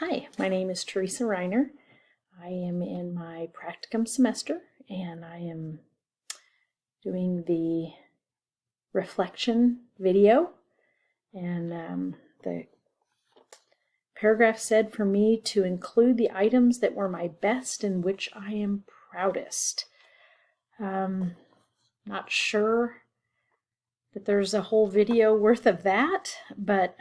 Hi, my name is Teresa Reiner. I am in my practicum semester and I am doing the reflection video. And the paragraph said for me to include the items that were my best and which I am proudest. Not sure that there's a whole video worth of that, but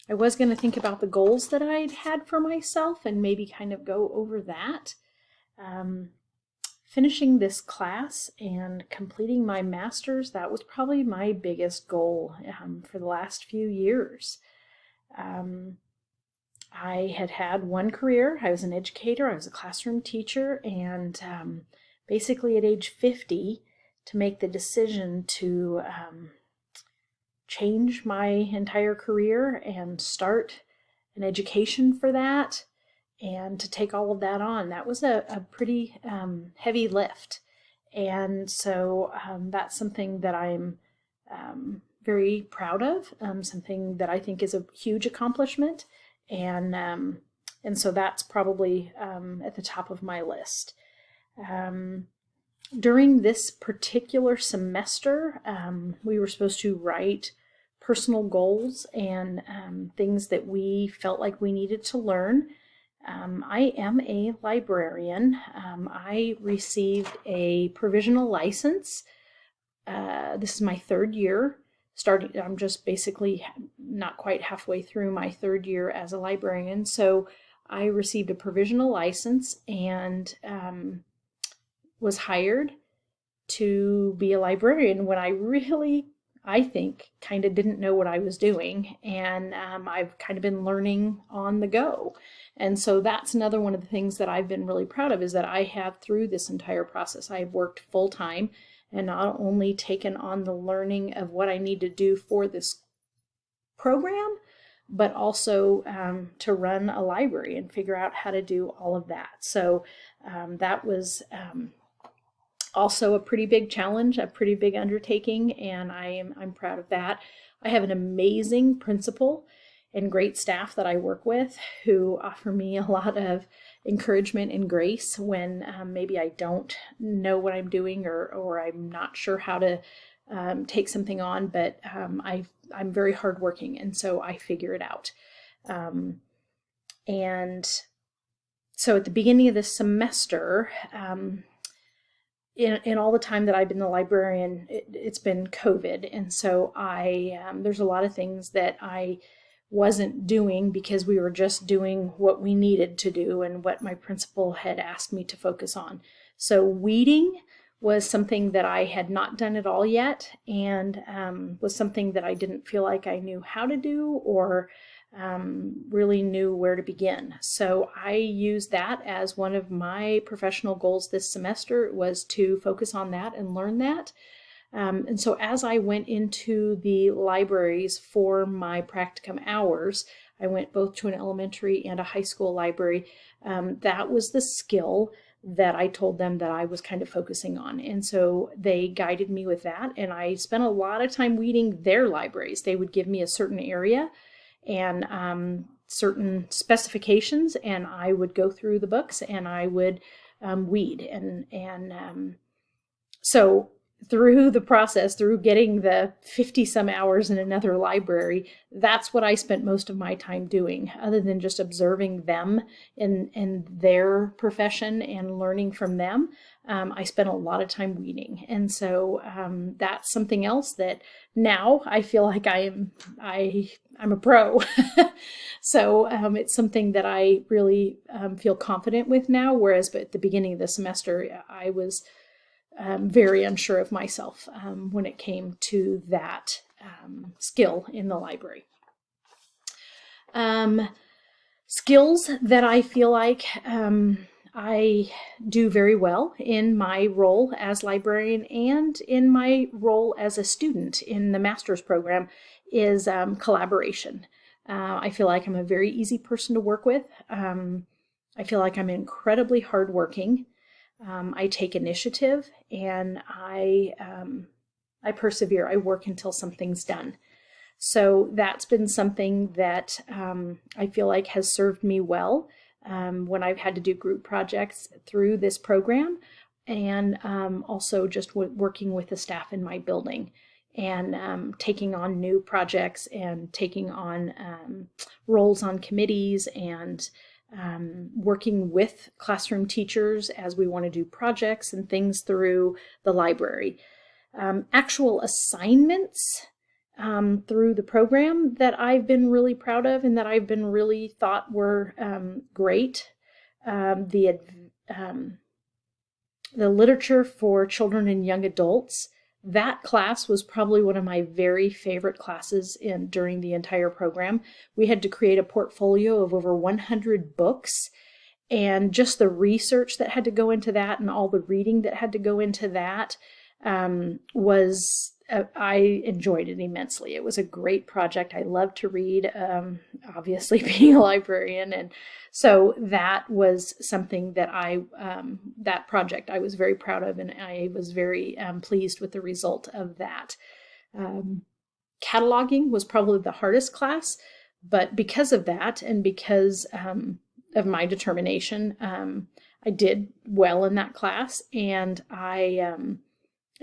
I was going to think about the goals that I'd had for myself and maybe kind of go over that. Finishing this class and completing my master's, that was probably my biggest goal for the last few years. I had one career. I was an educator. I was a classroom teacher, and basically at age 50, to make the decision to change my entire career and start an education for that and to take all of that on. That was a pretty heavy lift. And so that's something that I'm very proud of, something that I think is a huge accomplishment. And so that's probably at the top of my list. During this particular semester, we were supposed to write personal goals and things that we felt like we needed to learn. I am a librarian. I received a provisional license. This is my third year. I'm just basically not quite halfway through my third year as a librarian. So I received a provisional license and was hired to be a librarian when I think, kind of didn't know what I was doing. And I've kind of been learning on the go. And so that's another one of the things that I've been really proud of, is that I have, through this entire process, I've worked full time and not only taken on the learning of what I need to do for this program, but also to run a library and figure out how to do all of that. So that was also a pretty big challenge, a pretty big undertaking, and I'm proud of that. I have an amazing principal and great staff that I work with who offer me a lot of encouragement and grace when maybe I don't know what I'm doing or I'm not sure how to take something on, but I'm very hardworking, and so I figure it out. And so at the beginning of this semester, in all the time that I've been the librarian, it's been COVID. And so there's a lot of things that I wasn't doing because we were just doing what we needed to do and what my principal had asked me to focus on. So weeding was something that I had not done at all yet, and was something that I didn't feel like I knew how to do or really knew where to begin. So I used that as one of my professional goals this semester, was to focus on that and learn that. And so as I went into the libraries for my practicum hours, I went both to an elementary and a high school library. That was the skill that I told them that I was kind of focusing on. And so they guided me with that. And I spent a lot of time weeding their libraries. They would give me a certain area and certain specifications, and I would go through the books and I would weed. And so through the process, through getting the 50 some hours in another library, that's what I spent most of my time doing, other than just observing them in their profession and learning from them. I spent a lot of time weeding. And so that's something else that now I feel like I'm a pro. So it's something that I really feel confident with now, whereas at the beginning of the semester, I was very unsure of myself when it came to that skill in the library. Skills that I feel like I do very well in my role as librarian and in my role as a student in the master's program is collaboration. I feel like I'm a very easy person to work with. I feel like I'm incredibly hardworking. I take initiative, and I persevere. I work until something's done. So that's been something that I feel like has served me well when I've had to do group projects through this program, and also just working with the staff in my building and taking on new projects and taking on roles on committees and working with classroom teachers as we want to do projects and things through the library. Actual assignments through the program that I've been really proud of and that I've been really thought were great. The literature for children and young adults, that class was probably one of my very favorite classes during the entire program. We had to create a portfolio of over 100 books, and just the research that had to go into that and all the reading that had to go into that I enjoyed it immensely. It was a great project. I love to read, obviously being a librarian. And so that was something that that project I was very proud of, and I was very pleased with the result of that. Cataloging was probably the hardest class, but because of that and because of my determination, I did well in that class, and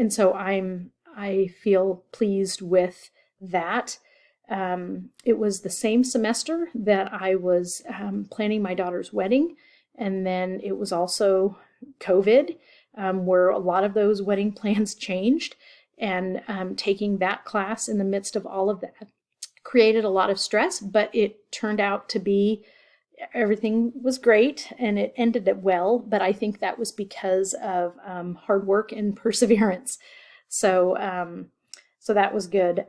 so I feel pleased with that. It was the same semester that I was planning my daughter's wedding, and then it was also COVID, where a lot of those wedding plans changed, and taking that class in the midst of all of that created a lot of stress, but it turned out to be everything was great and it ended it well, but I think that was because of hard work and perseverance. So that was good.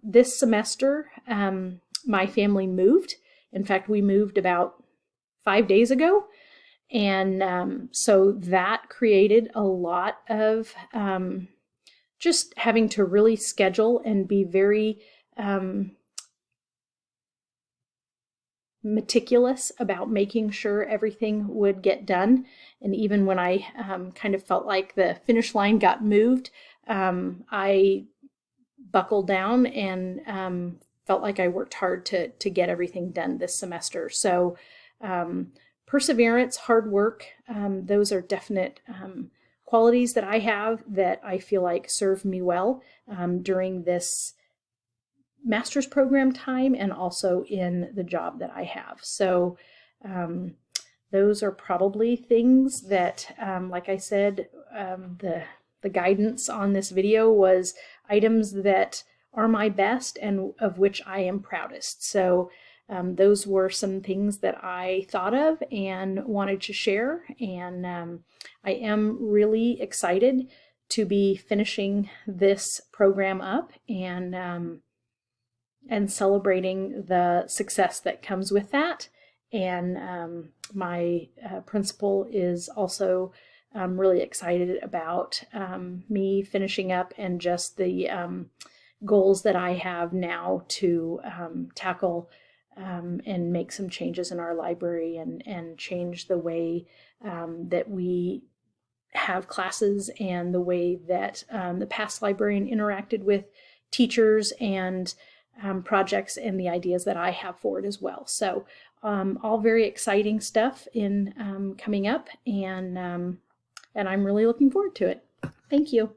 This semester, my family moved. In fact, we moved about 5 days ago. And so that created a lot of just having to really schedule and be very meticulous about making sure everything would get done. And even when I kind of felt like the finish line got moved, I buckled down and felt like I worked hard to get everything done this semester. So perseverance, hard work, those are definite qualities that I have that I feel like served me well during this master's program time and also in the job that I have. So those are probably things that, like I said, the guidance on this video was items that are my best and of which I am proudest. So those were some things that I thought of and wanted to share. And I am really excited to be finishing this program up and celebrating the success that comes with that. And my principal is also really excited about me finishing up and just the goals that I have now to tackle and make some changes in our library and change the way that we have classes and the way that the past librarian interacted with teachers and projects and the ideas that I have for it as well. So all very exciting stuff in coming up, and I'm really looking forward to it. Thank you.